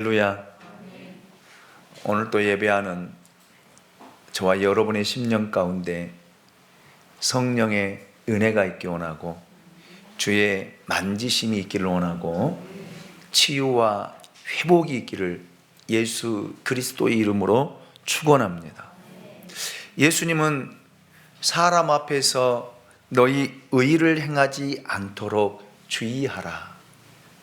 할렐루야. 오늘 또 예배하는 저와 여러분의 심령 가운데 성령의 은혜가 있기 원하고 주의 만지심이 있기를 원하고 치유와 회복이 있기를 예수 그리스도의 이름으로 축원합니다. 예수님은 사람 앞에서 너희 의를 행하지 않도록 주의하라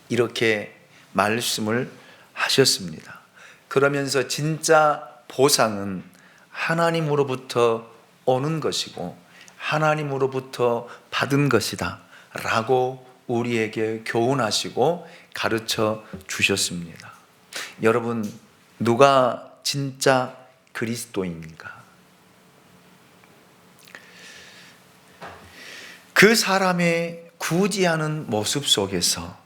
이렇게 말씀을 하셨습니다. 그러면서 진짜 보상은 하나님으로부터 오는 것이고 하나님으로부터 받은 것이다 라고 우리에게 교훈하시고 가르쳐 주셨습니다. 여러분, 누가 진짜 그리스도인가? 그 사람의 구제하는 모습 속에서,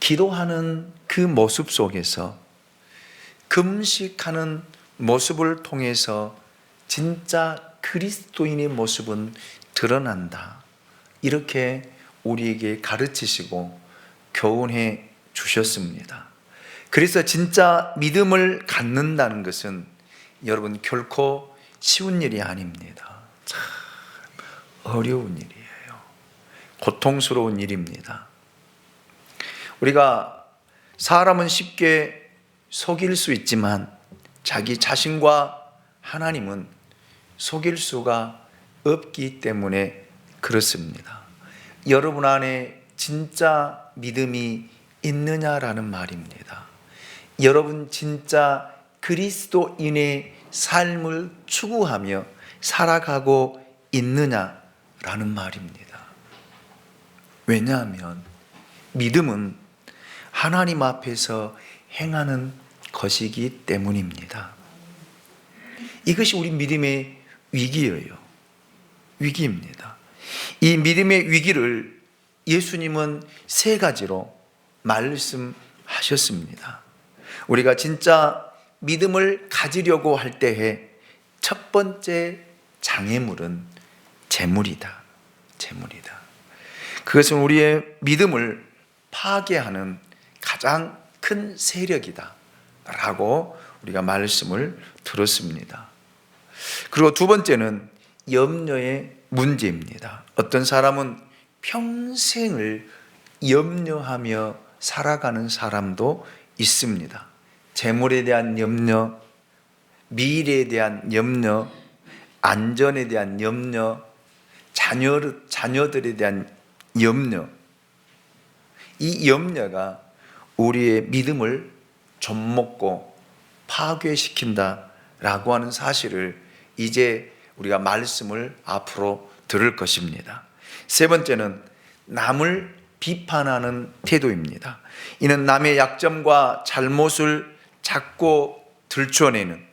기도하는 그 모습 속에서, 금식하는 모습을 통해서 진짜 그리스도인의 모습은 드러난다. 이렇게 우리에게 가르치시고 교훈해 주셨습니다. 그래서 진짜 믿음을 갖는다는 것은 여러분 결코 쉬운 일이 아닙니다. 참 어려운 일이에요. 고통스러운 일입니다. 우리가 사람은 쉽게 속일 수 있지만 자기 자신과 하나님은 속일 수가 없기 때문에 그렇습니다. 여러분 안에 진짜 믿음이 있느냐라는 말입니다. 여러분 진짜 그리스도인의 삶을 추구하며 살아가고 있느냐라는 말입니다. 왜냐하면 믿음은 하나님 앞에서 행하는 것이기 때문입니다. 이것이 우리 믿음의 위기예요. 위기입니다. 이 믿음의 위기를 예수님은 세 가지로 말씀하셨습니다. 우리가 진짜 믿음을 가지려고 할 때에 첫 번째 장애물은 재물이다. 재물이다. 그것은 우리의 믿음을 파괴하는 가장 큰 세력이다 라고 우리가 말씀을 들었습니다. 그리고 두 번째는 염려의 문제입니다. 어떤 사람은 평생을 염려하며 살아가는 사람도 있습니다. 재물에 대한 염려, 미래에 대한 염려, 안전에 대한 염려, 자녀들에 대한 염려. 이 염려가 우리의 믿음을 좀먹고 파괴시킨다라고 하는 사실을 이제 우리가 말씀을 앞으로 들을 것입니다. 세 번째는 남을 비판하는 태도입니다. 이는 남의 약점과 잘못을 자꾸 들춰내는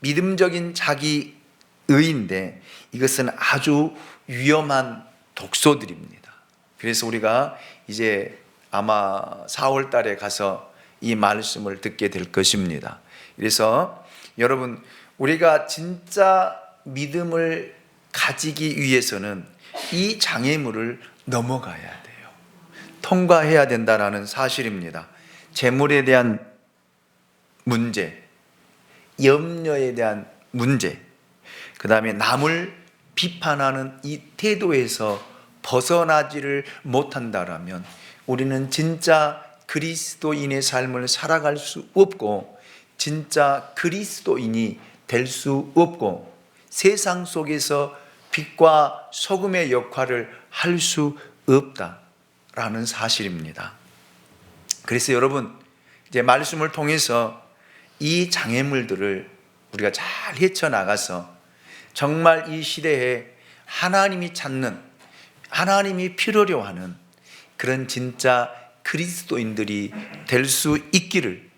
믿음적인 자기의인데 이것은 아주 위험한 독소들입니다. 그래서 우리가 이제 아마 4월 달에 가서 이 말씀을 듣게 될 것입니다. 그래서 여러분, 우리가 진짜 믿음을 가지기 위해서는 이 장애물을 넘어가야 돼요. 통과해야 된다는 사실입니다. 재물에 대한 문제, 염려에 대한 문제, 그 다음에 남을 비판하는 이 태도에서 벗어나지를 못한다라면 우리는 진짜 그리스도인의 삶을 살아갈 수 없고 진짜 그리스도인이 될 수 없고 세상 속에서 빛과 소금의 역할을 할 수 없다라는 사실입니다. 그래서 여러분, 이제 말씀을 통해서 이 장애물들을 우리가 잘 헤쳐나가서 정말 이 시대에 하나님이 찾는, 하나님이 필요로 하는 그런 진짜 그리스도인들이 될 수 있기를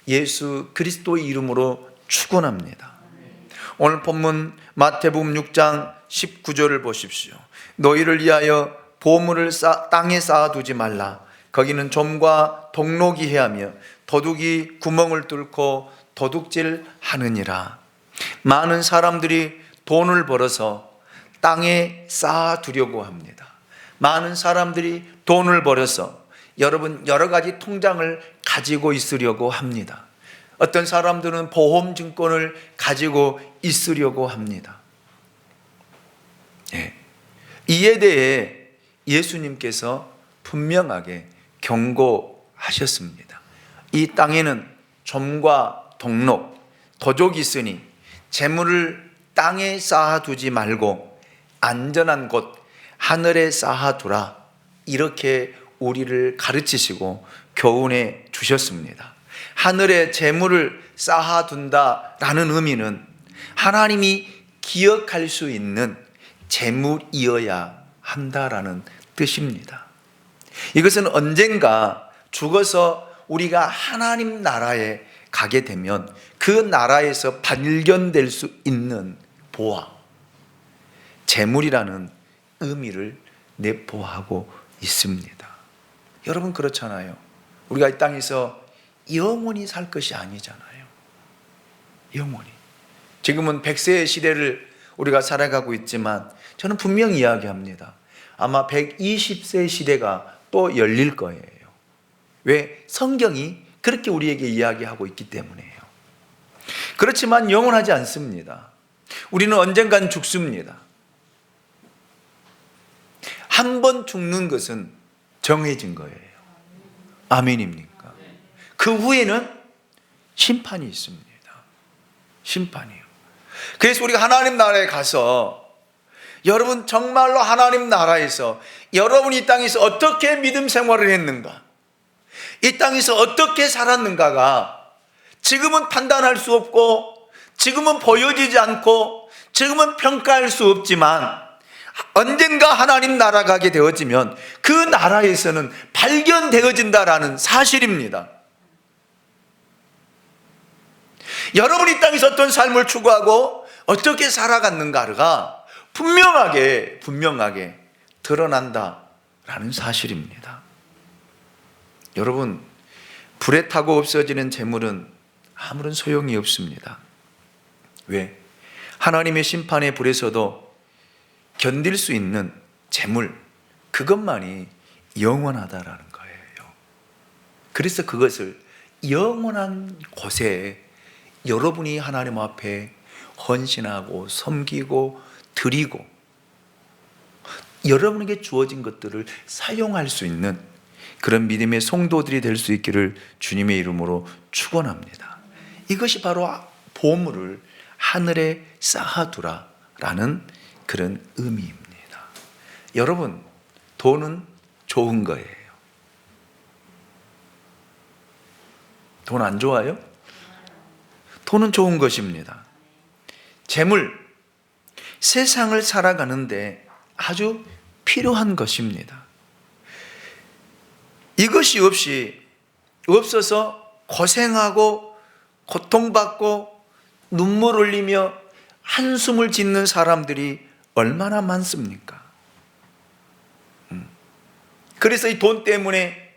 예수 그리스도의 이름으로 축원합니다. 오늘 본문 마태복음 6장 19절을 보십시오. 너희를 위하여 보물을 땅에 쌓아두지 말라. 거기는 좀과 독록이 해하며 도둑이 구멍을 뚫고 도둑질하느니라. 많은 사람들이 돈을 벌어서 땅에 쌓아두려고 합니다. 많은 사람들이 돈을 벌어서 여러분 여러 가지 통장을 가지고 있으려고 합니다. 어떤 사람들은 보험증권을 가지고 있으려고 합니다. 예. 이에 대해 예수님께서 분명하게 경고하셨습니다. 이 땅에는 좀과 동록, 도적이 있으니 재물을 땅에 쌓아두지 말고 안전한 곳 하늘에 쌓아두라. 이렇게 우리를 가르치시고 교훈해 주셨습니다. 하늘에 재물을 쌓아둔다라는 의미는 하나님이 기억할 수 있는 재물이어야 한다라는 뜻입니다. 이것은 언젠가 죽어서 우리가 하나님 나라에 가게 되면 그 나라에서 발견될 수 있는 보화, 재물이라는 의미를 내포하고 있습니다. 여러분 그렇잖아요. 우리가 이 땅에서 영원히 살 것이 아니잖아요. 영원히. 지금은 100세의 시대를 우리가 살아가고 있지만 저는 분명히 이야기합니다. 아마 120세 시대가 또 열릴 거예요. 왜? 성경이 그렇게 우리에게 이야기하고 있기 때문이에요. 그렇지만 영원하지 않습니다. 우리는 언젠간 죽습니다. 한 번 죽는 것은 정해진 거예요. 아멘입니까? 그 후에는 심판이 있습니다. 심판이요. 그래서 우리가 하나님 나라에 가서 여러분 정말로 하나님 나라에서 여러분이 이 땅에서 어떻게 믿음 생활을 했는가, 이 땅에서 어떻게 살았는가가 지금은 판단할 수 없고 지금은 보여지지 않고 지금은 평가할 수 없지만 언젠가 하나님 나라 가게 되어지면 그 나라에서는 발견되어진다라는 사실입니다. 여러분이 이 땅에서 어떤 삶을 추구하고 어떻게 살아갔는가가 분명하게 드러난다라는 사실입니다. 여러분, 불에 타고 없어지는 재물은 아무런 소용이 없습니다. 왜? 하나님의 심판의 불에서도 견딜 수 있는 재물, 그것만이 영원하다라는 거예요. 그래서 그것을 영원한 곳에 여러분이 하나님 앞에 헌신하고 섬기고 드리고 여러분에게 주어진 것들을 사용할 수 있는 그런 믿음의 성도들이 될 수 있기를 주님의 이름으로 축원합니다. 이것이 바로 보물을 하늘에 쌓아두라라는 그런 의미입니다. 여러분, 돈은 좋은 거예요. 돈 안 좋아요? 돈은 좋은 것입니다. 재물, 세상을 살아가는데 아주 필요한 것입니다. 이것이 없어서 고생하고 고통받고 눈물 흘리며 한숨을 짓는 사람들이 얼마나 많습니까? 그래서 이 돈 때문에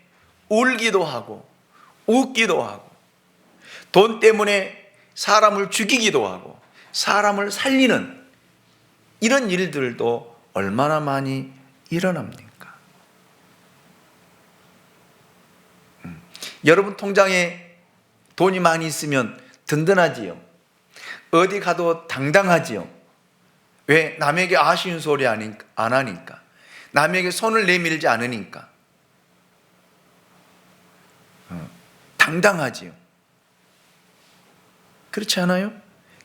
울기도 하고 웃기도 하고 돈 때문에 사람을 죽이기도 하고 사람을 살리는 이런 일들도 얼마나 많이 일어납니까? 여러분 통장에 돈이 많이 있으면 든든하지요. 어디 가도 당당하지요. 왜? 남에게 아쉬운 소리 안 하니까. 남에게 손을 내밀지 않으니까. 당당하지요. 그렇지 않아요?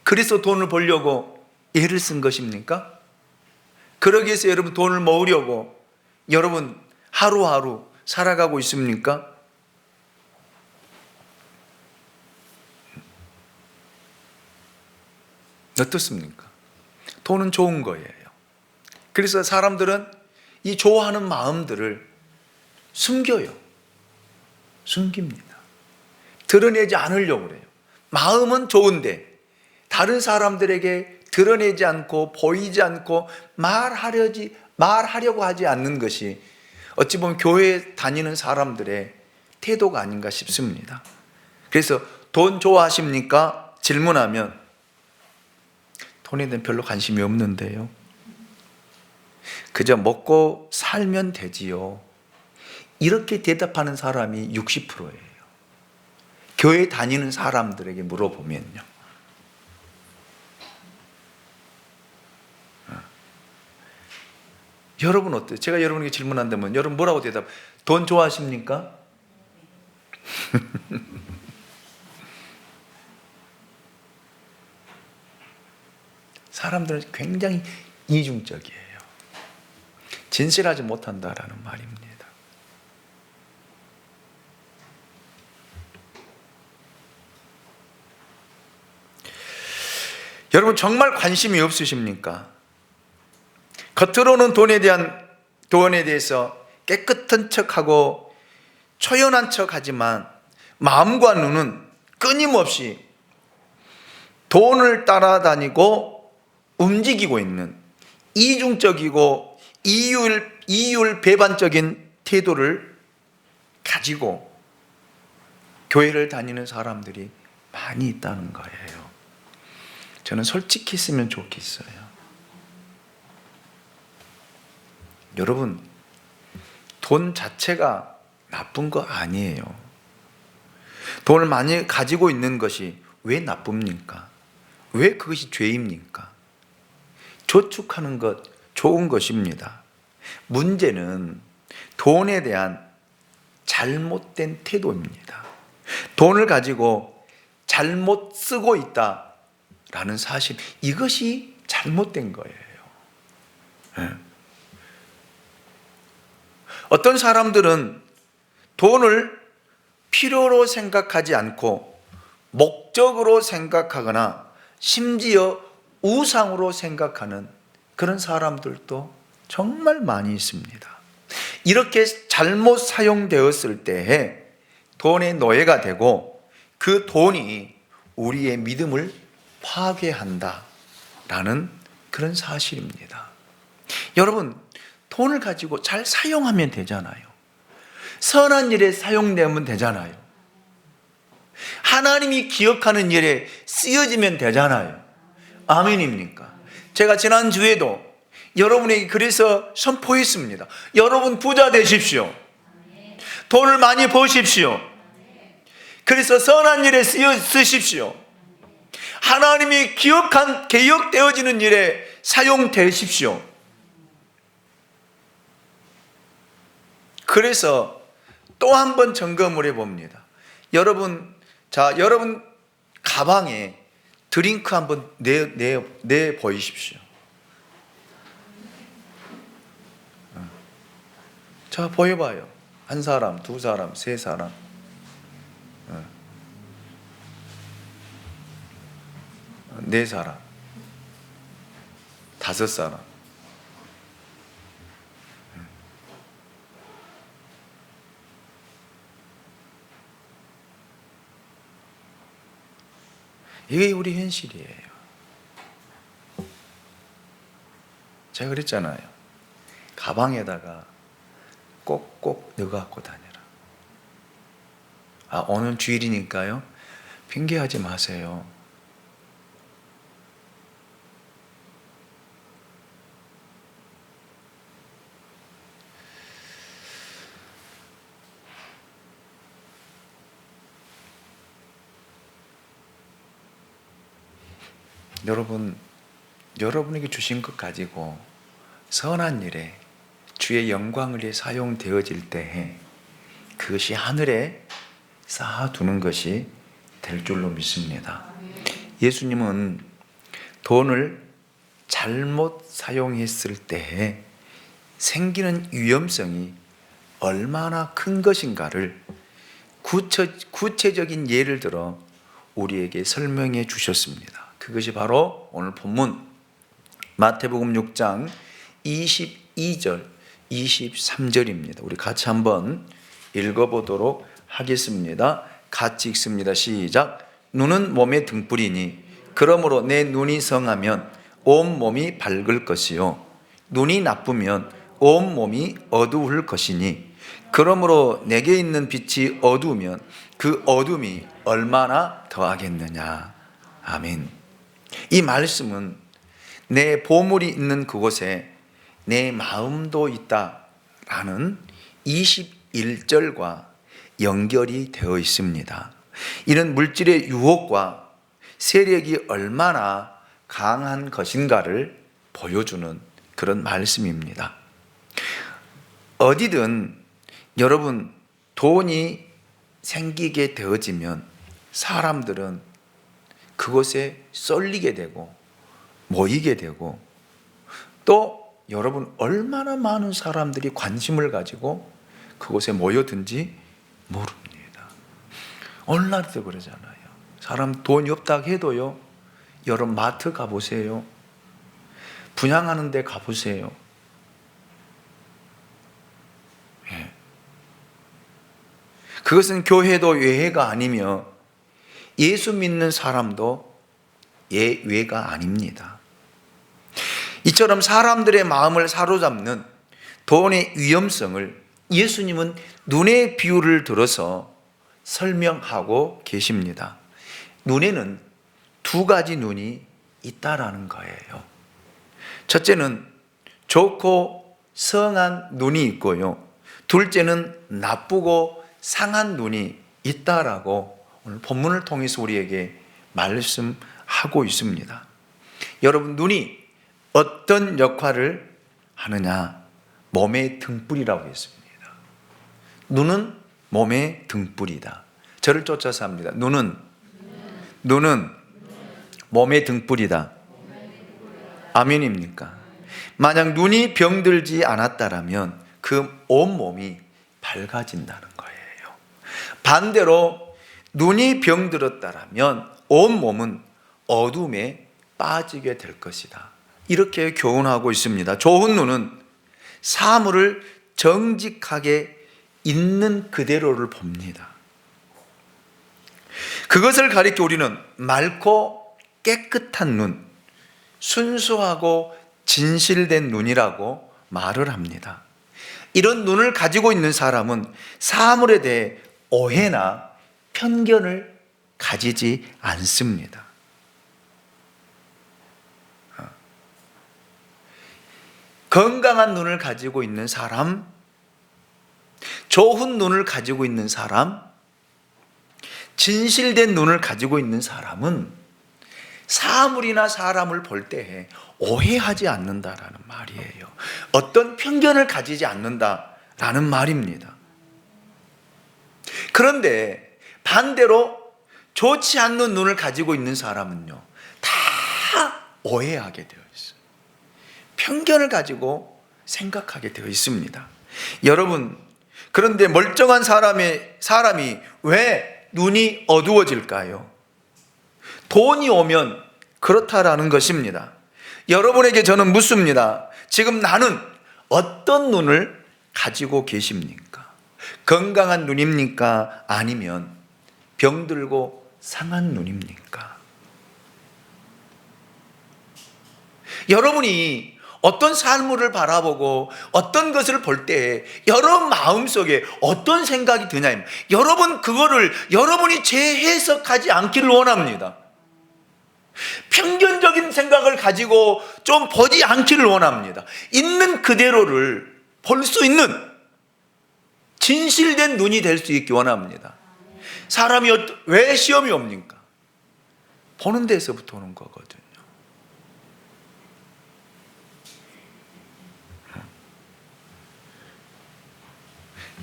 그래서 돈을 벌려고 애를 쓴 것입니까? 그러기 위해서 여러분 돈을 모으려고 여러분 하루하루 살아가고 있습니까? 어떻습니까? 돈은 좋은 거예요. 그래서 사람들은 이 좋아하는 마음들을 숨깁니다. 드러내지 않으려고 그래요. 마음은 좋은데 다른 사람들에게 드러내지 않고 보이지 않고 말하려고 하지 않는 것이 어찌 보면 교회에 다니는 사람들의 태도가 아닌가 싶습니다. 그래서 돈 좋아하십니까? 질문하면 돈에 대한 별로 관심이 없는데요. 그저 먹고 살면 되지요. 이렇게 대답하는 사람이 60%예요. 교회 다니는 사람들에게 물어보면요. 여러분 어때요? 제가 여러분에게 질문한다면 여러분 뭐라고 대답? 돈 좋아하십니까? 사람들은 굉장히 이중적이에요. 진실하지 못한다라는 말입니다. 여러분 정말 관심이 없으십니까? 겉으로는 돈에 대해서 깨끗한 척하고 초연한 척하지만 마음과 눈은 끊임없이 돈을 따라다니고 움직이고 있는 이중적이고 이율 배반적인 태도를 가지고 교회를 다니는 사람들이 많이 있다는 거예요. 저는 솔직히 했으면 좋겠어요. 여러분, 돈 자체가 나쁜 거 아니에요. 돈을 많이 가지고 있는 것이 왜 나쁩니까? 왜 그것이 죄입니까? 저축하는 것 좋은 것입니다. 문제는 돈에 대한 잘못된 태도입니다. 돈을 가지고 잘못 쓰고 있다라는 사실, 이것이 잘못된 거예요. 어떤 사람들은 돈을 필요로 생각하지 않고 목적으로 생각하거나 심지어 우상으로 생각하는 그런 사람들도 정말 많이 있습니다. 이렇게 잘못 사용되었을 때에 돈의 노예가 되고 그 돈이 우리의 믿음을 파괴한다라는 그런 사실입니다. 여러분, 돈을 가지고 잘 사용하면 되잖아요. 선한 일에 사용되면 되잖아요. 하나님이 기억하는 일에 쓰여지면 되잖아요. 아멘입니까? 제가 지난주에도 여러분에게 그래서 선포했습니다. 여러분 부자 되십시오. 돈을 많이 버십시오. 그래서 선한 일에 쓰십시오. 하나님이 기억되어지는 일에 사용되십시오. 그래서 또 한 번 점검을 해봅니다. 여러분 가방에 드링크 한번 내 보이십시오. 자, 보여봐요. 한 사람, 두 사람, 세 사람. 네 사람. 다섯 사람. 이게 우리 현실이에요. 제가 그랬잖아요. 가방에다가 꼭꼭 넣어 갖고 다녀라. 오늘 주일이니까요. 핑계하지 마세요. 여러분에게 주신 것 가지고 선한 일에 주의 영광을 위해 사용되어질 때에 그것이 하늘에 쌓아두는 것이 될 줄로 믿습니다. 예수님은 돈을 잘못 사용했을 때에 생기는 위험성이 얼마나 큰 것인가를 구체적인 예를 들어 우리에게 설명해 주셨습니다. 그것이 바로 오늘 본문 마태복음 6장 22절 23절입니다. 우리 같이 한번 읽어보도록 하겠습니다. 같이 읽습니다. 시작. 눈은 몸의 등불이니 그러므로 내 눈이 성하면 온 몸이 밝을 것이요 눈이 나쁘면 온 몸이 어두울 것이니 그러므로 내게 있는 빛이 어두우면 그 어둠이 얼마나 더하겠느냐. 아멘. 이 말씀은 내 보물이 있는 그곳에 내 마음도 있다라는 22 일절과 연결이 되어 있습니다. 이런 물질의 유혹과 세력이 얼마나 강한 것인가를 보여주는 그런 말씀입니다. 어디든 여러분 돈이 생기게 되어지면 사람들은 그것에 쏠리게 되고 모이게 되고, 또 여러분 얼마나 많은 사람들이 관심을 가지고 그곳에 모여든지 모릅니다. 오늘날도 그러잖아요. 사람 돈이 없다 해도요, 여러분 마트 가보세요. 분양하는 데 가보세요. 예. 그것은 교회도 예외가 아니며 예수 믿는 사람도 예외가 아닙니다. 이처럼 사람들의 마음을 사로잡는 돈의 위험성을 예수님은 눈의 비유를 들어서 설명하고 계십니다. 눈에는 두 가지 눈이 있다라는 거예요. 첫째는 좋고 성한 눈이 있고요, 둘째는 나쁘고 상한 눈이 있다라고 오늘 본문을 통해서 우리에게 말씀하고 있습니다. 여러분, 눈이 어떤 역할을 하느냐? 몸의 등불이라고 했습니다. 눈은 몸의 등불이다. 저를 쫓아서 합니다. 눈은 몸의 등불이다. 아멘입니까? 만약 눈이 병들지 않았다라면 그 온몸이 밝아진다는 거예요. 반대로 눈이 병들었다라면 온몸은 어둠에 빠지게 될 것이다. 이렇게 교훈하고 있습니다. 좋은 눈은 사물을 정직하게 있는 그대로를 봅니다. 그것을 가리켜 우리는 맑고 깨끗한 눈, 순수하고 진실된 눈이라고 말을 합니다. 이런 눈을 가지고 있는 사람은 사물에 대해 오해나 편견을 가지지 않습니다. 건강한 눈을 가지고 있는 사람, 좋은 눈을 가지고 있는 사람, 진실된 눈을 가지고 있는 사람은 사물이나 사람을 볼 때 오해하지 않는다라는 말이에요. 어떤 편견을 가지지 않는다라는 말입니다. 그런데 반대로 좋지 않는 눈을 가지고 있는 사람은요, 다 오해하게 되어 있어요. 편견을 가지고 생각하게 되어 있습니다. 여러분, 그런데 멀쩡한 사람이 왜 눈이 어두워질까요? 돈이 오면 그렇다라는 것입니다. 여러분에게 저는 묻습니다. 지금 나는 어떤 눈을 가지고 계십니까? 건강한 눈입니까? 아니면 병들고 상한 눈입니까? 여러분이 어떤 사물을 바라보고 어떤 것을 볼 때 여러분 마음속에 어떤 생각이 드냐, 여러분 그거를 여러분이 재해석하지 않기를 원합니다. 편견적인 생각을 가지고 좀 보지 않기를 원합니다. 있는 그대로를 볼 수 있는 진실된 눈이 될 수 있기 원합니다. 사람이 왜 시험이 옵니까? 보는 데서부터 오는 거거든요.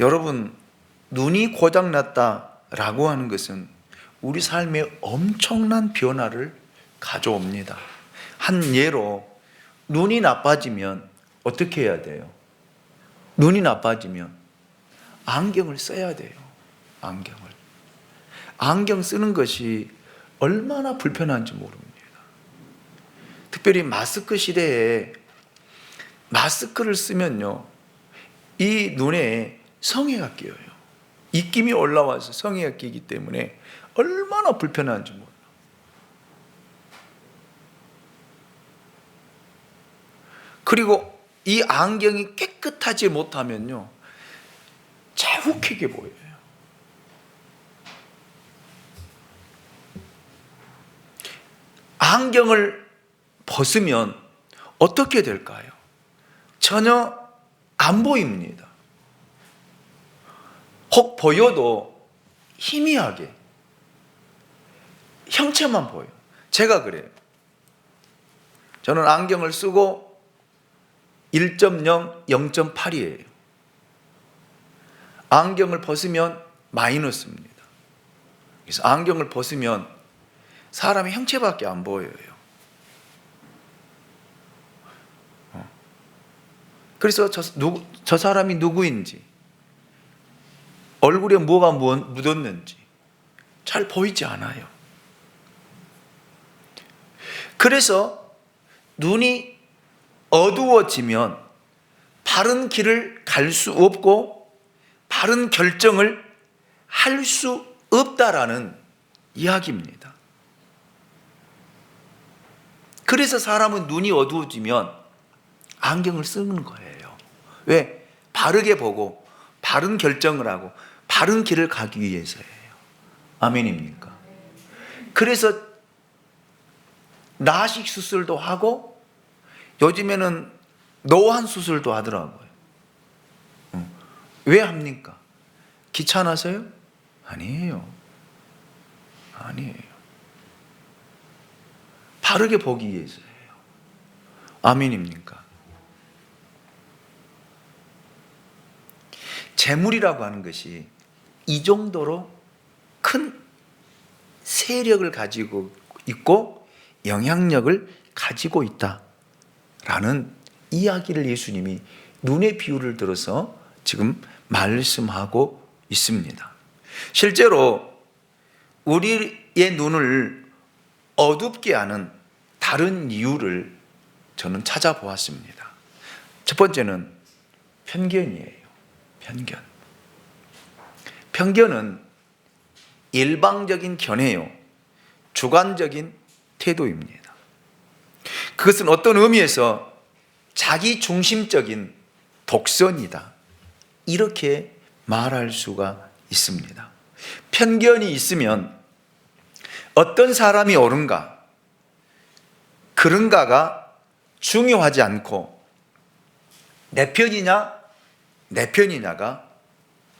여러분, 눈이 고장났다라고 하는 것은 우리 삶에 엄청난 변화를 가져옵니다. 한 예로, 눈이 나빠지면 어떻게 해야 돼요? 눈이 나빠지면 안경을 써야 돼요. 안경 쓰는 것이 얼마나 불편한지 모릅니다. 특별히 마스크 시대에 마스크를 쓰면요, 이 눈에 성에가 끼어요. 입김이 올라와서 성에가 끼기 때문에 얼마나 불편한지 몰라요. 그리고 이 안경이 깨끗하지 못하면요, 자욱하게 보여요. 안경을 벗으면 어떻게 될까요? 전혀 안 보입니다. 혹 보여도 희미하게 형체만 보여. 제가 그래요. 저는 안경을 쓰고 1.0, 0.8이에요. 안경을 벗으면 마이너스입니다. 그래서 안경을 벗으면 사람의 형체밖에 안 보여요. 그래서 저 사람이 누구인지, 얼굴에 뭐가 묻었는지 잘 보이지 않아요. 그래서 눈이 어두워지면 바른 길을 갈 수 없고 바른 결정을 할 수 없다라는 이야기입니다. 그래서 사람은 눈이 어두워지면 안경을 쓰는 거예요. 왜? 바르게 보고 바른 결정을 하고 바른 길을 가기 위해서예요. 아멘입니까? 그래서 라식 수술도 하고 요즘에는 노안 수술도 하더라고요. 왜 합니까? 귀찮아서요? 아니에요. 바르게 보기 위해서예요. 아멘입니까? 재물이라고 하는 것이 이 정도로 큰 세력을 가지고 있고 영향력을 가지고 있다라는 이야기를 예수님이 눈의 비유를 들어서 지금 말씀하고 있습니다. 실제로 우리의 눈을 어둡게 하는 다른 이유를 저는 찾아보았습니다. 첫 번째는 편견이에요. 편견은 일방적인 견해요. 주관적인 태도입니다. 그것은 어떤 의미에서 자기 중심적인 독선이다. 이렇게 말할 수가 있습니다. 편견이 있으면 어떤 사람이 옳은가, 그런가가 중요하지 않고 내 편이냐가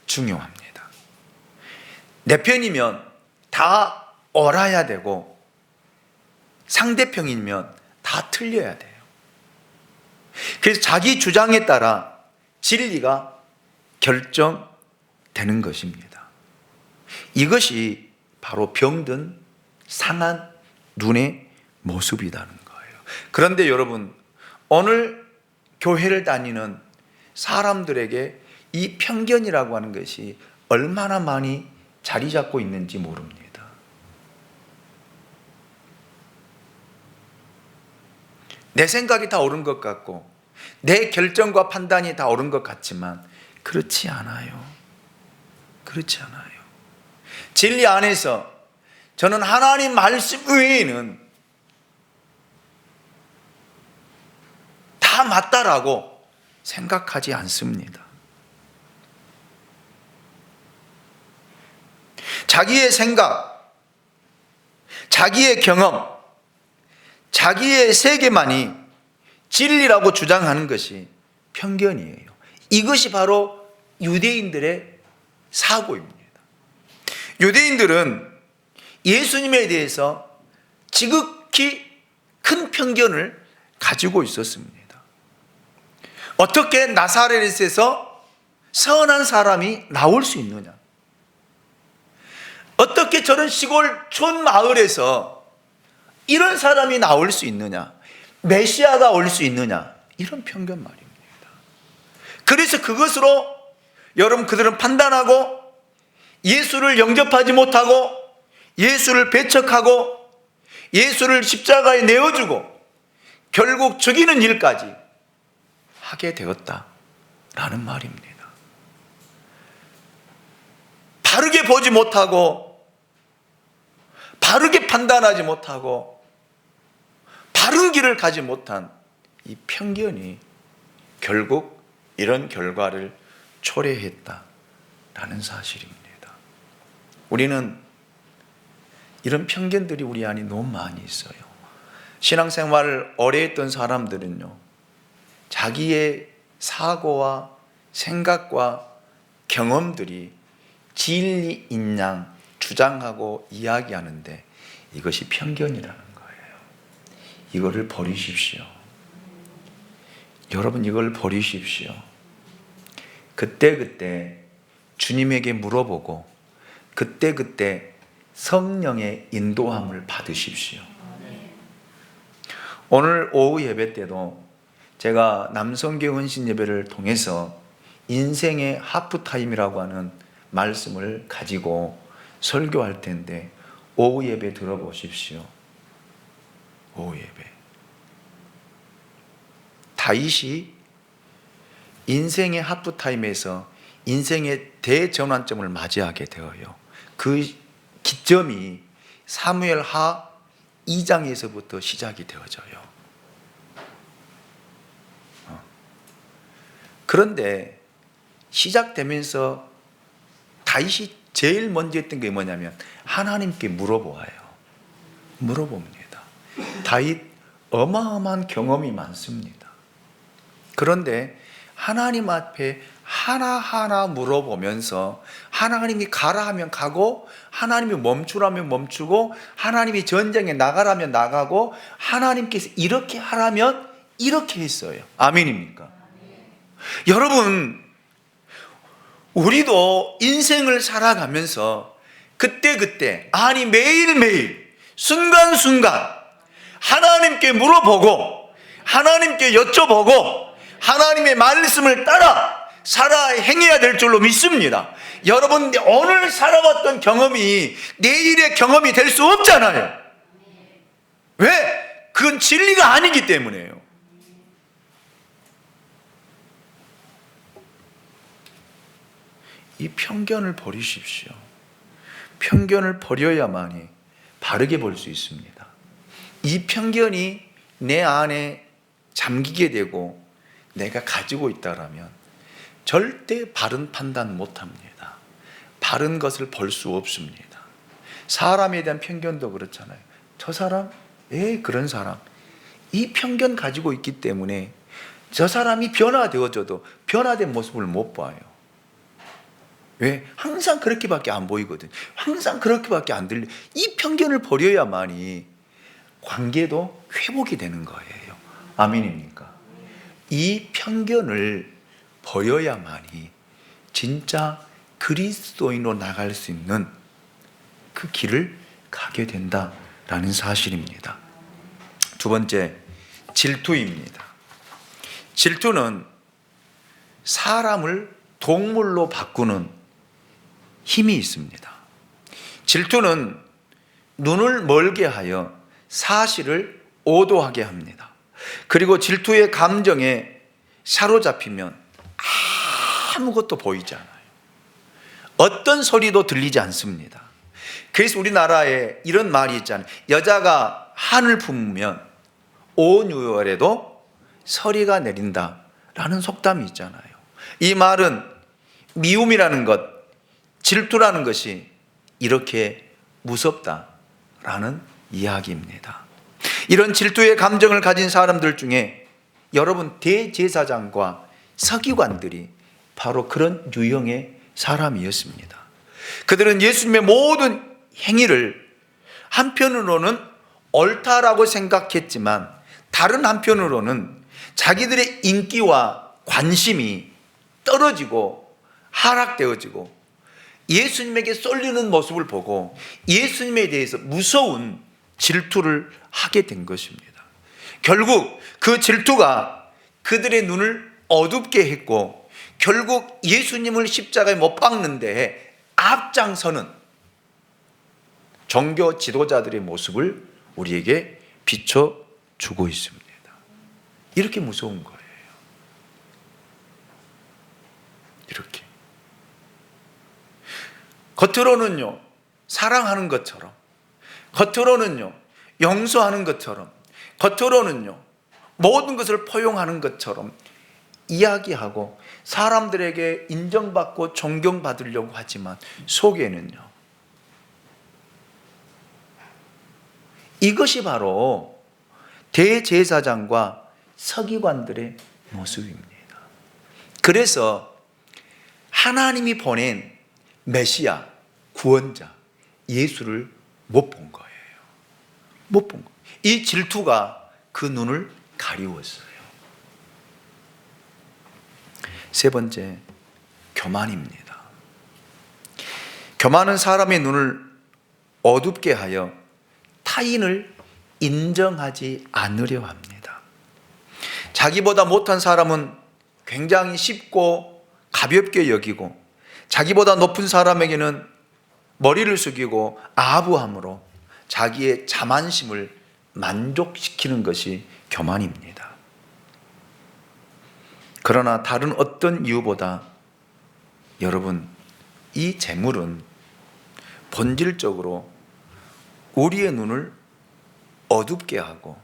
중요합니다. 내 편이면 다 옳아야 되고 상대편이면 다 틀려야 돼요. 그래서 자기 주장에 따라 진리가 결정되는 것입니다. 이것이 바로 병든 상한 눈의 모습이라는 거예요. 그런데 여러분, 오늘 교회를 다니는 사람들에게 이 편견이라고 하는 것이 얼마나 많이 자리 잡고 있는지 모릅니다. 내 생각이 다 옳은 것 같고 내 결정과 판단이 다 옳은 것 같지만 그렇지 않아요. 진리 안에서 저는 하나님 말씀 외에는 다 맞다라고 생각하지 않습니다. 자기의 생각, 자기의 경험, 자기의 세계만이 진리라고 주장하는 것이 편견이에요. 이것이 바로 유대인들의 사고입니다. 유대인들은 예수님에 대해서 지극히 큰 편견을 가지고 있었습니다. 어떻게 나사렛에서 선한 사람이 나올 수 있느냐? 어떻게 저런 시골 촌 마을에서 이런 사람이 나올 수 있느냐? 메시아가 올 수 있느냐? 이런 편견 말입니다. 그래서 그것으로 여러분 그들은 판단하고 예수를 영접하지 못하고 예수를 배척하고 예수를 십자가에 내어주고 결국 죽이는 일까지 하게 되었다라는 말입니다. 바르게 보지 못하고 바르게 판단하지 못하고 바른 길을 가지 못한 이 편견이 결국 이런 결과를 초래했다라는 사실입니다. 우리는 이런 편견들이 우리 안에 너무 많이 있어요. 신앙생활을 오래 했던 사람들은요, 자기의 사고와 생각과 경험들이 진리인 양 주장하고 이야기하는데 이것이 편견이라는 거예요. 이거를 버리십시오. 여러분, 이걸 버리십시오. 그때그때 주님에게 물어보고 그때그때 성령의 인도함을 받으십시오. 오늘 오후 예배 때도 제가 남성교회 헌신 예배를 통해서 인생의 하프타임이라고 하는 말씀을 가지고 설교할 텐데 오후 예배 들어보십시오. 오후 예배. 다윗이 인생의 하프타임에서 인생의 대전환점을 맞이하게 되어요. 그 기점이 사무엘하 2장에서부터 시작이 되어져요. 그런데 시작되면서 다윗이 제일 먼저 했던 게 뭐냐면 하나님께 물어보아요. 물어봅니다. 다윗 어마어마한 경험이 많습니다. 그런데 하나님 앞에 하나하나 물어보면서 하나님이 가라 하면 가고 하나님이 멈추라면 멈추고 하나님이 전쟁에 나가라면 나가고 하나님께서 이렇게 하라면 이렇게 했어요. 아멘입니까? 여러분, 우리도 인생을 살아가면서 그때그때 아니 매일매일 순간순간 하나님께 물어보고 하나님께 여쭤보고 하나님의 말씀을 따라 살아 행해야 될 줄로 믿습니다. 여러분, 오늘 살아왔던 경험이 내일의 경험이 될 수 없잖아요. 왜? 그건 진리가 아니기 때문에요. 이 편견을 버리십시오. 편견을 버려야만이 바르게 볼 수 있습니다. 이 편견이 내 안에 잠기게 되고 내가 가지고 있다라면 절대 바른 판단 못합니다. 바른 것을 볼 수 없습니다. 사람에 대한 편견도 그렇잖아요. 저 사람? 그런 사람. 이 편견 가지고 있기 때문에 저 사람이 변화되어져도 변화된 모습을 못 봐요. 왜? 항상 그렇게밖에 안 보이거든. 항상 그렇게밖에 안 들려. 이 편견을 버려야만이 관계도 회복이 되는 거예요. 아멘입니까? 이 편견을 버려야만이 진짜 그리스도인으로 나갈 수 있는 그 길을 가게 된다라는 사실입니다. 두 번째, 질투입니다. 질투는 사람을 동물로 바꾸는 힘이 있습니다. 질투는 눈을 멀게 하여 사실을 오도하게 합니다. 그리고 질투의 감정에 사로잡히면 아무것도 보이지 않아요. 어떤 소리도 들리지 않습니다. 그래서 우리나라에 이런 말이 있잖아요. 여자가 한을 품으면 온 6월에도 서리가 내린다라는 속담이 있잖아요. 이 말은 미움이라는 것, 질투라는 것이 이렇게 무섭다라는 이야기입니다. 이런 질투의 감정을 가진 사람들 중에 여러분, 대제사장과 서기관들이 바로 그런 유형의 사람이었습니다. 그들은 예수님의 모든 행위를 한편으로는 옳다라고 생각했지만 다른 한편으로는 자기들의 인기와 관심이 떨어지고 하락되어지고 예수님에게 쏠리는 모습을 보고 예수님에 대해서 무서운 질투를 하게 된 것입니다. 결국 그 질투가 그들의 눈을 어둡게 했고 결국 예수님을 십자가에 못 박는데 앞장서는 종교 지도자들의 모습을 우리에게 비춰주고 있습니다. 이렇게 무서운 거예요. 이렇게 겉으로는요 사랑하는 것처럼, 겉으로는요 용서하는 것처럼, 겉으로는요 모든 것을 포용하는 것처럼 이야기하고 사람들에게 인정받고 존경받으려고 하지만 속에는요, 이것이 바로 대제사장과 서기관들의 모습입니다. 그래서 하나님이 보낸 메시아, 구원자, 예수를 못 본 거예요. 못 본 거예요. 이 질투가 그 눈을 가리웠어요. 세 번째, 교만입니다. 교만은 사람의 눈을 어둡게 하여 타인을 인정하지 않으려 합니다. 자기보다 못한 사람은 굉장히 쉽고 가볍게 여기고, 자기보다 높은 사람에게는 머리를 숙이고 아부함으로 자기의 자만심을 만족시키는 것이 교만입니다. 그러나 다른 어떤 이유보다 여러분, 이 재물은 본질적으로 우리의 눈을 어둡게 하고,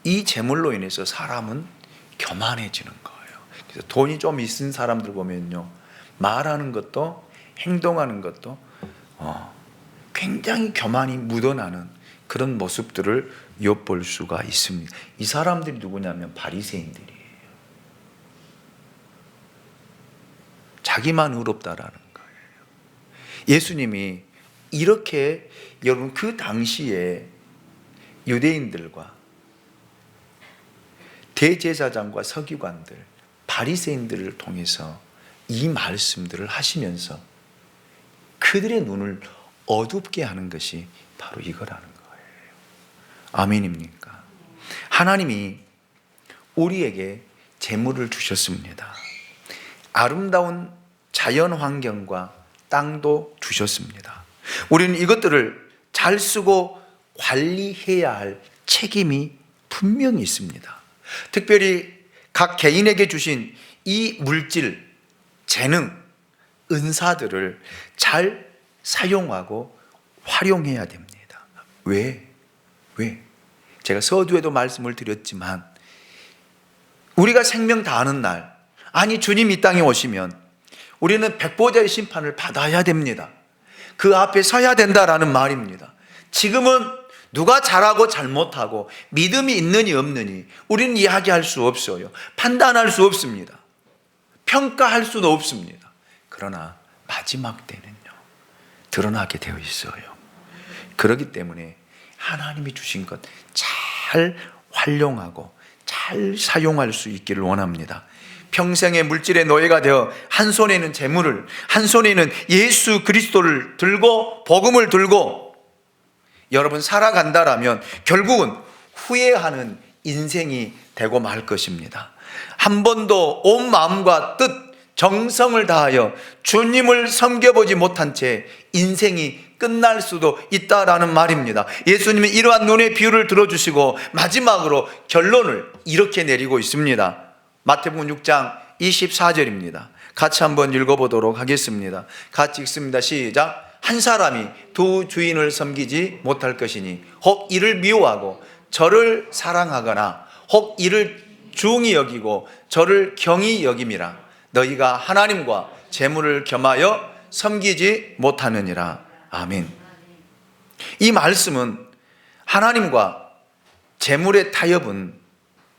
이 재물로 인해서 사람은 교만해지는 거예요. 그래서 돈이 좀 있은 사람들 보면요, 말하는 것도 행동하는 것도 굉장히 교만이 묻어나는 그런 모습들을 엿볼 수가 있습니다. 이 사람들이 누구냐면 바리새인들이에요. 자기만 의롭다라는 거예요. 예수님이 이렇게, 여러분, 그 당시에 유대인들과 대제사장과 서기관들, 바리새인들을 통해서 이 말씀들을 하시면서 그들의 눈을 어둡게 하는 것이 바로 이거라는 거예요. 아멘입니까? 하나님이 우리에게 재물을 주셨습니다. 아름다운 자연 환경과 땅도 주셨습니다. 우리는 이것들을 잘 쓰고 관리해야 할 책임이 분명히 있습니다. 특별히 각 개인에게 주신 이 물질, 재능, 은사들을 잘 사용하고 활용해야 됩니다. 왜? 제가 서두에도 말씀을 드렸지만, 우리가 생명 다하는 날, 아니 주님 이 땅에 오시면 우리는 백보자의 심판을 받아야 됩니다. 그 앞에 서야 된다라는 말입니다. 지금은 누가 잘하고 잘못하고 믿음이 있느니 없느니 우리는 이야기할 수 없어요. 판단할 수 없습니다. 평가할 수도 없습니다. 그러나 마지막 때는요, 드러나게 되어 있어요. 그렇기 때문에 하나님이 주신 것 잘 활용하고 잘 사용할 수 있기를 원합니다. 평생의 물질의 노예가 되어 한 손에는 재물을, 한 손에는 예수 그리스도를 들고, 복음을 들고 여러분 살아간다라면 결국은 후회하는 인생이 되고 말 것입니다. 한 번도 온 마음과 뜻, 정성을 다하여 주님을 섬겨보지 못한 채 인생이 끝날 수도 있다라는 말입니다. 예수님은 이러한 눈의 비유를 들어주시고 마지막으로 결론을 이렇게 내리고 있습니다. 마태복음 6장 24절입니다. 같이 한번 읽어보도록 하겠습니다. 같이 읽습니다. 시작. 한 사람이 두 주인을 섬기지 못할 것이니 혹 이를 미워하고 저를 사랑하거나 혹 이를 중히 여기고 저를 경히 여김이라. 너희가 하나님과 재물을 겸하여 섬기지 못하느니라. 아멘. 이 말씀은 하나님과 재물의 타협은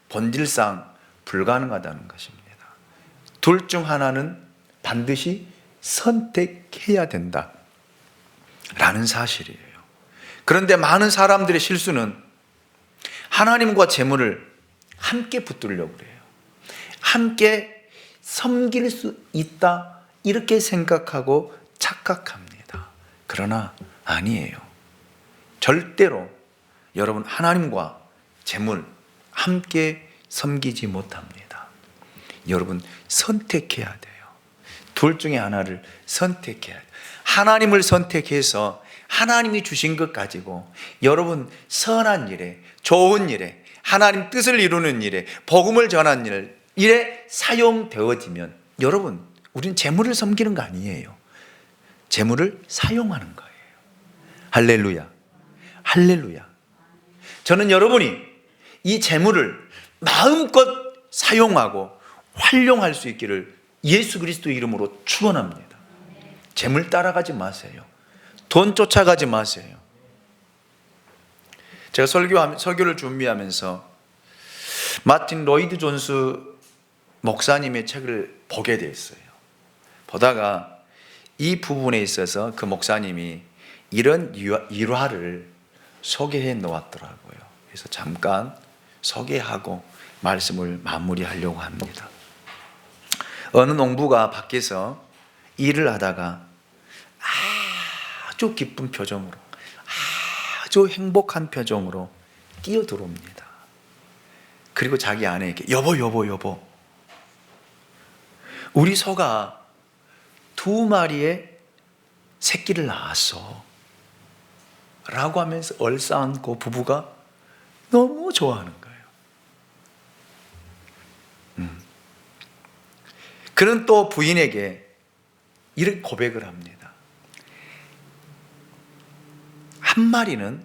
본질상 불가능하다는 것입니다. 둘 중 하나는 반드시 선택해야 된다 라는 사실이에요. 그런데 많은 사람들의 실수는 하나님과 재물을 함께 붙들려고 그래요. 함께 섬길 수 있다 이렇게 생각하고 착각합니다. 그러나 아니에요. 절대로 여러분 하나님과 재물 함께 섬기지 못합니다. 여러분 선택해야 돼요. 둘 중에 하나를 선택해야 돼요. 하나님을 선택해서 하나님이 주신 것 가지고 여러분 선한 일에, 좋은 일에, 하나님 뜻을 이루는 일에, 복음을 전하는 일에 사용되어지면 여러분 우리는 재물을 섬기는 거 아니에요. 재물을 사용하는 거예요. 할렐루야. 할렐루야. 저는 여러분이 이 재물을 마음껏 사용하고 활용할 수 있기를 예수 그리스도 이름으로 축원합니다. 재물 따라가지 마세요. 돈 쫓아가지 마세요. 제가 설교를 준비하면서 마틴 로이드 존스 목사님의 책을 보게 됐어요. 보다가 이 부분에 있어서 그 목사님이 이런 일화를 소개해 놓았더라고요. 그래서 잠깐 소개하고 말씀을 마무리하려고 합니다. 어느 농부가 밖에서 일을 하다가 아주 기쁜 표정으로, 아주 행복한 표정으로 뛰어들어옵니다. 그리고 자기 아내에게 여보, 우리 소가 2마리의 새끼를 낳았어 라고 하면서 얼싸안고 부부가 너무 좋아하는 거예요. 그는 또 부인에게 이렇게 고백을 합니다. 한 마리는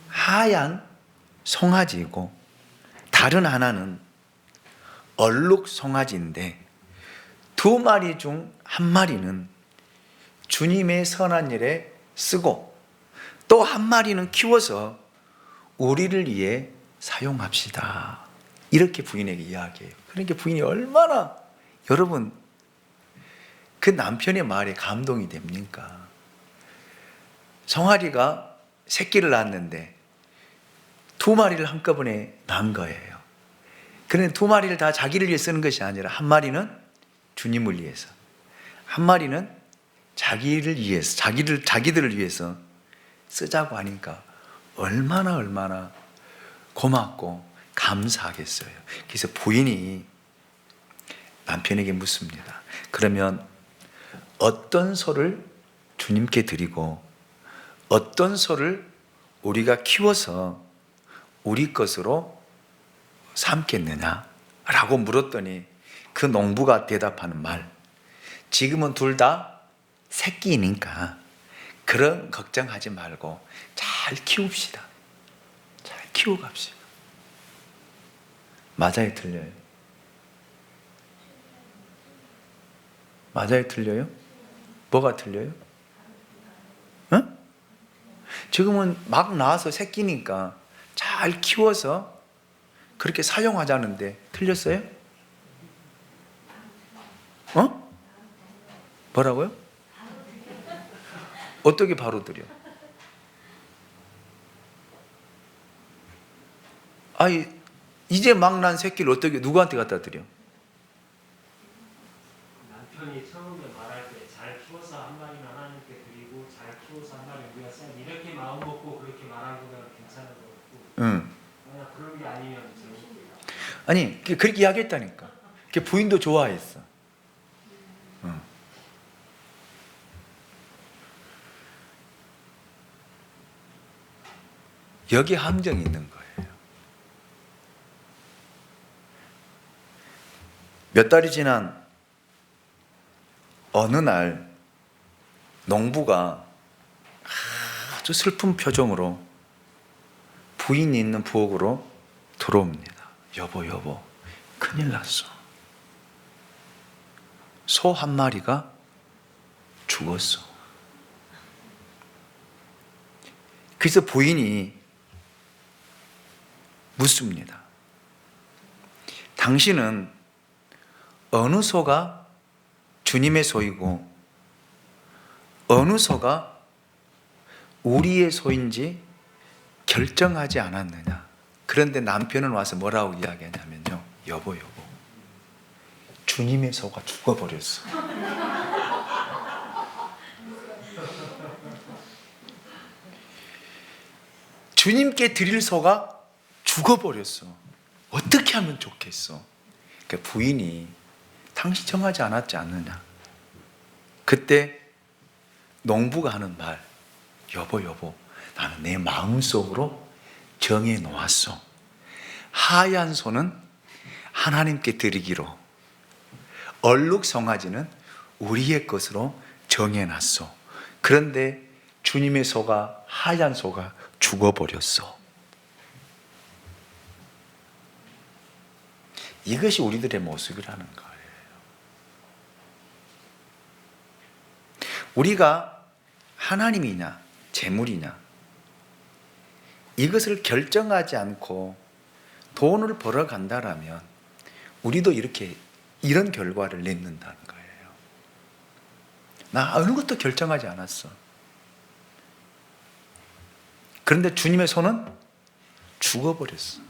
하얀 송아지이고 다른 하나는 얼룩 송아지인데 2마리 중 한 마리는 주님의 선한 일에 쓰고 또 한 마리는 키워서 우리를 위해 사용합시다. 이렇게 부인에게 이야기해요. 그러니까 부인이 얼마나, 여러분, 그 남편의 말에 감동이 됩니까? 송아리가 새끼를 낳았는데 2마리를 한꺼번에 낳은 거예요. 그런데 2마리를 다 자기를 위해 쓰는 것이 아니라 한 마리는 주님을 위해서, 한 마리는 자기를 위해서, 자기들을 위해서 쓰자고 하니까 얼마나 고맙고 감사하겠어요. 그래서 부인이 남편에게 묻습니다. 그러면 어떤 소를 주님께 드리고 어떤 소를 우리가 키워서 우리 것으로 삼겠느냐? 라고 물었더니 그 농부가 대답하는 말, 지금은 둘 다 새끼니까 그런 걱정하지 말고 잘 키웁시다. 잘 키워갑시다. 맞아요, 틀려요? 맞아요, 틀려요? 뭐가 틀려요? 응? 지금은 막 나와서 새끼니까 잘 키워서 그렇게 사용하자는데 틀렸어요? 뭐라고요? 어떻게 바로 드려? 이제 막 난 새끼를 어떻게 누구한테 갖다 드려? 남편이 처음에 말할 때 잘 키워서 한 마리는 하나님께 드리고 잘 키워서 한 마리는 우리가 써야 이렇게 마음 먹고 그렇게 말하는 거는 괜찮은 것 같고, 응. 만약 그런 게 아니면 아니 그렇게 이야기했다니까. 그 부인도 좋아했어. 응. 여기 함정이 있는 거예요. 몇 달이 지난 어느 날 농부가 아주 슬픈 표정으로 부인이 있는 부엌으로 들어옵니다. 여보, 큰일 났어. 소 한 마리가 죽었어. 그래서 부인이 묻습니다. 당신은 어느 소가 주님의 소이고 어느 소가 우리의 소인지 결정하지 않았느냐? 그런데 남편은 와서 뭐라고 이야기하냐면요. 여보, 주님의 소가 죽어버렸어. 주님께 드릴 소가 죽어버렸어. 어떻게 하면 좋겠어? 그러니까 부인이 당신 정하지 않았지 않느냐? 그때 농부가 하는 말, 여보, 나는 내 마음속으로 정해 놓았어. 하얀 소는 하나님께 드리기로, 얼룩 송아지는 우리의 것으로 정해놨어. 그런데 주님의 소가, 하얀 소가 죽어버렸어. 이것이 우리들의 모습이라는 거예요. 우리가 하나님이냐 재물이냐 이것을 결정하지 않고 돈을 벌어간다라면 우리도 이런 결과를 맺는다는 거예요. 나 어느 것도 결정하지 않았어. 그런데 주님의 손은 죽어버렸어.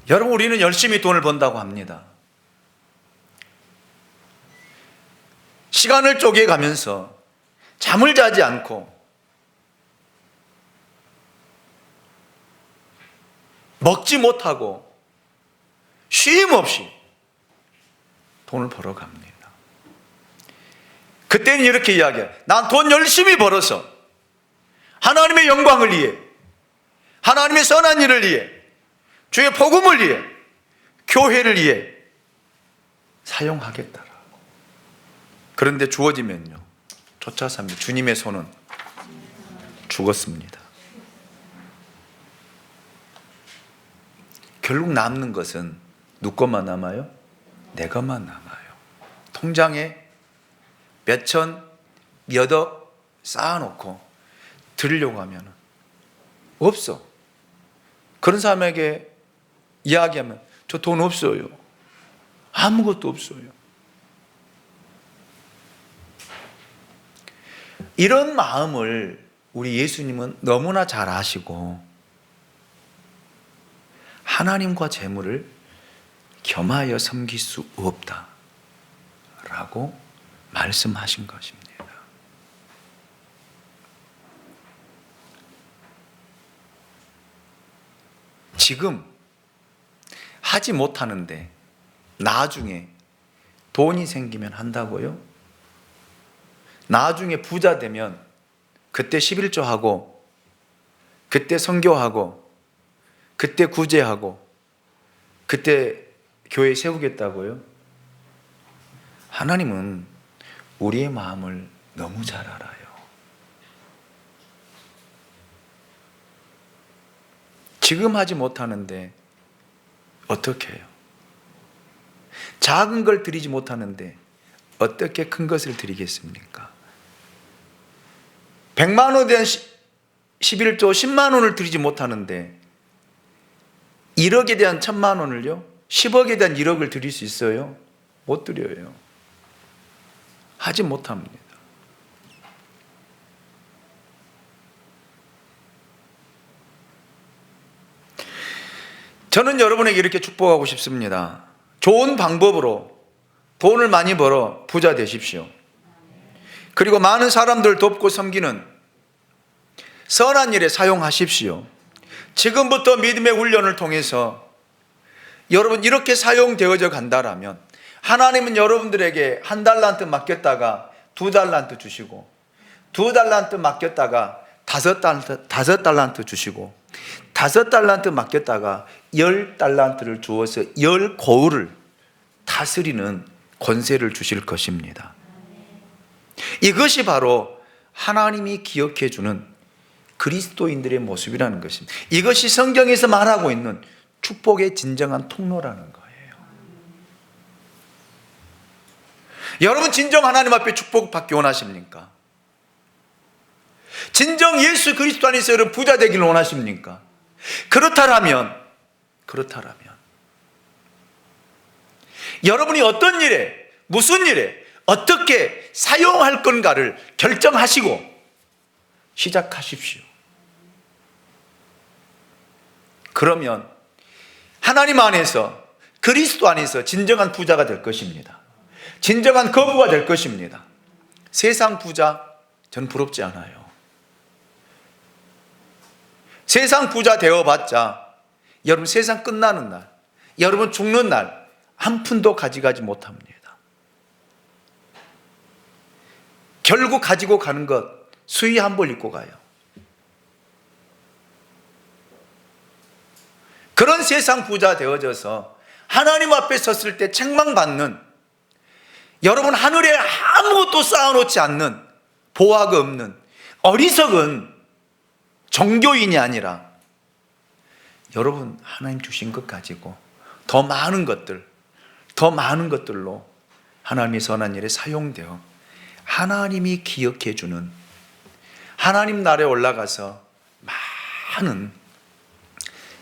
여러분, 우리는 열심히 돈을 번다고 합니다. 시간을 쪼개가면서 잠을 자지 않고 먹지 못하고 쉼 없이 돈을 벌어갑니다. 그때는 이렇게 이야기해요. 난 돈 열심히 벌어서 하나님의 영광을 위해, 하나님의 선한 일을 위해, 주의 복음을 위해, 교회를 위해 사용하겠다라고. 그런데 주어지면요, 쫓아서 합니다. 주님의 손은 죽었습니다. 결국 남는 것은 누구 것만 남아요? 내 것만 남아요. 통장에 몇천, 몇억 쌓아놓고 드리려고 하면 없어. 그런 사람에게 이야기하면 저 돈 없어요. 아무것도 없어요. 이런 마음을 우리 예수님은 너무나 잘 아시고 하나님과 재물을 겸하여 섬길 수 없다라고 말씀하신 것입니다. 지금 하지 못하는데 나중에 돈이 생기면 한다고요? 나중에 부자 되면 그때 11조 하고, 그때 선교하고, 그때 구제하고, 그때 교회 세우겠다고요? 하나님은 우리의 마음을 너무 잘 알아요. 지금 하지 못하는데 어떻게 해요? 작은 걸 드리지 못하는데 어떻게 큰 것을 드리겠습니까? 100만 원에 대한 11조 10만 원을 드리지 못하는데 1억에 대한 1000만 원을요? 10억에 대한 1억을 드릴 수 있어요? 못 드려요. 하지 못합니다. 저는 여러분에게 이렇게 축복하고 싶습니다. 좋은 방법으로 돈을 많이 벌어 부자 되십시오. 그리고 많은 사람들 돕고 섬기는 선한 일에 사용하십시오. 지금부터 믿음의 훈련을 통해서 여러분 이렇게 사용되어져 간다라면 하나님은 여러분들에게 1달란트 맡겼다가 2달란트 주시고 2달란트 맡겼다가 5달란트 주시고 5달란트 맡겼다가 10달란트를 주어서 10거울을 다스리는 권세를 주실 것입니다. 이것이 바로 하나님이 기억해 주는 그리스도인들의 모습이라는 것입니다. 이것이 성경에서 말하고 있는 축복의 진정한 통로라는 거예요. 여러분 진정 하나님 앞에 축복받기 원하십니까? 진정 예수 그리스도 안에서 여러분 부자 되기를 원하십니까? 그렇다라면 여러분이 어떤 일에, 무슨 일에 어떻게 사용할 건가를 결정하시고 시작하십시오. 그러면 하나님 안에서, 그리스도 안에서 진정한 부자가 될 것입니다. 진정한 거부가 될 것입니다. 세상 부자 전 부럽지 않아요. 세상 부자 되어봤자 여러분 세상 끝나는 날, 여러분 죽는 날 한 푼도 가져가지 못합니다. 결국 가지고 가는 것 수의 한 벌 입고 가요. 그런 세상 부자 되어져서 하나님 앞에 섰을 때 책망받는, 여러분 하늘에 아무것도 쌓아놓지 않는, 보화가 없는 어리석은 종교인이 아니라 여러분 하나님 주신 것 가지고 더 많은 것들로 하나님의 선한 일에 사용되어 하나님이 기억해 주는, 하나님 나라에 올라가서 많은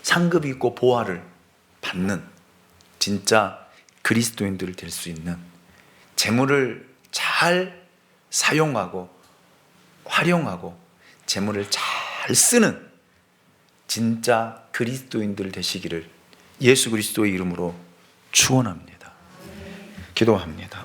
상급이 있고 보화를 받는 진짜 그리스도인들 될 수 있는, 재물을 잘 사용하고 활용하고 재물을 잘 쓰는 진짜 그리스도인들 되시기를 예수 그리스도의 이름으로 축원합니다. 기도합니다.